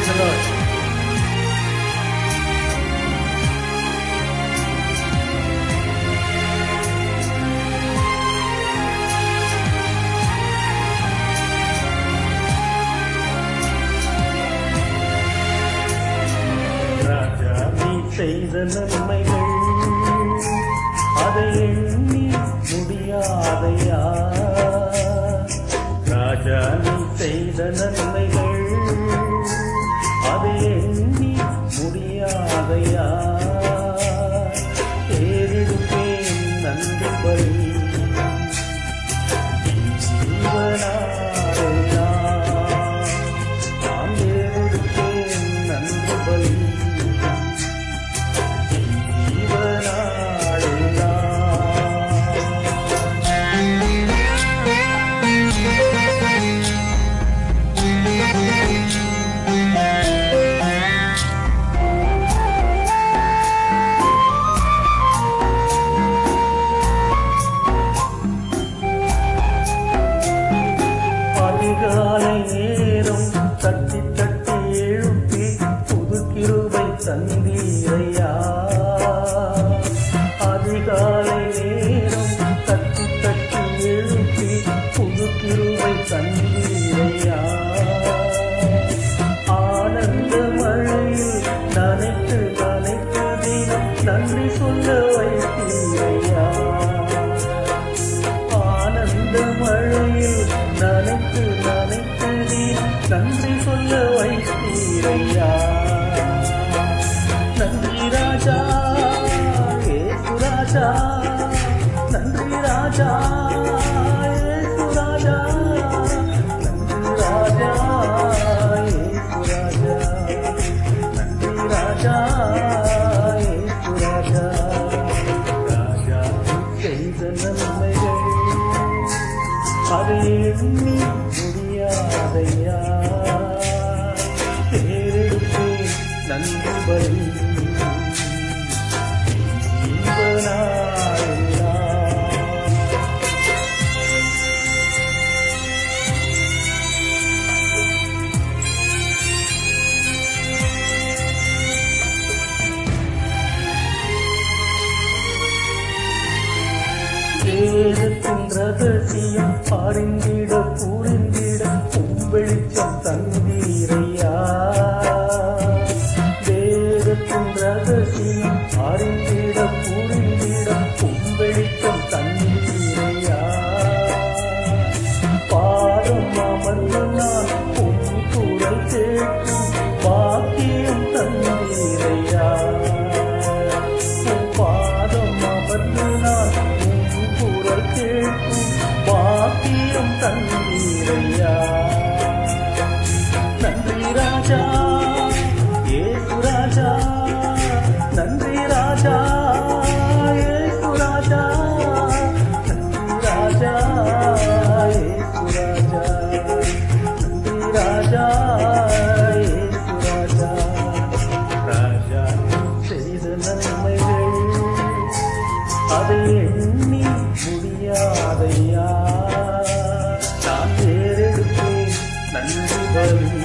Praise the Lord. ராஜா நீ செய்த நன்மைகள் அதை எண்ணி முடியாதையா. ராஜா நீ செய்த நன்மைகள் அதை எண்ணி முடியாதையா. ஏறிடுப்பேன் நன்றி பலி அதிகாலை நேரம் தட்டி தட்டி எழுப்பி புது கிருபை தந்தீரையா. அதிகாலை நேரம் தட்டி தட்டி எழுப்பி புது கிருபை தந்தீரையா. ஆனந்த மழையில் நனைத்து நனைத்து தினம் நன்றி சொல்ல வைத்தீரையா. ஆனந்த மழையில் நனைத்து நனைத்து நீ நன்றி சொல்ல வைத்தீரையா. நன்றி ராஜா ஏசு ராஜா, நன்றி ராஜா ஏசு ராஜா, நன்றி ராஜா ஏசு ராஜா, நன்றி ராஜா ஏசு ராஜா. ராஜா செய்த நன்மைகள் அதை எண்ணி முடியாதையா. தேரெடுப்பேன் நன்றி பலி வேதத்தின் ரகசியம் அறிந்திட புரிந்திட வெளிச்சம் தந்தீரையா. வேதத்தின் ரகசியம் அறிந்திட புரிந்திட வெளிச்சம் தந்தீரையா. பாதம் அமர்ந்து நான் உன் குரல் கேட்கும் பாக்கியம் தந்தீரையா. பாதம் அமர்ந்து நான் குரல் கேட்கும் பாக்கியம் தந்தீரையா. நன்றி ராஜா ஏசு ராஜா, நன்றி ராஜா ஏசு ராஜா, நன்றி ராஜா ஏசு ராஜா, நன்றி ராஜா ஏசு ராஜா. ராஜா செய்த நன்மைகள் அதை எண்ணி முடியாதையா. நான் தேரெடுப்பேன் நன்றி பலி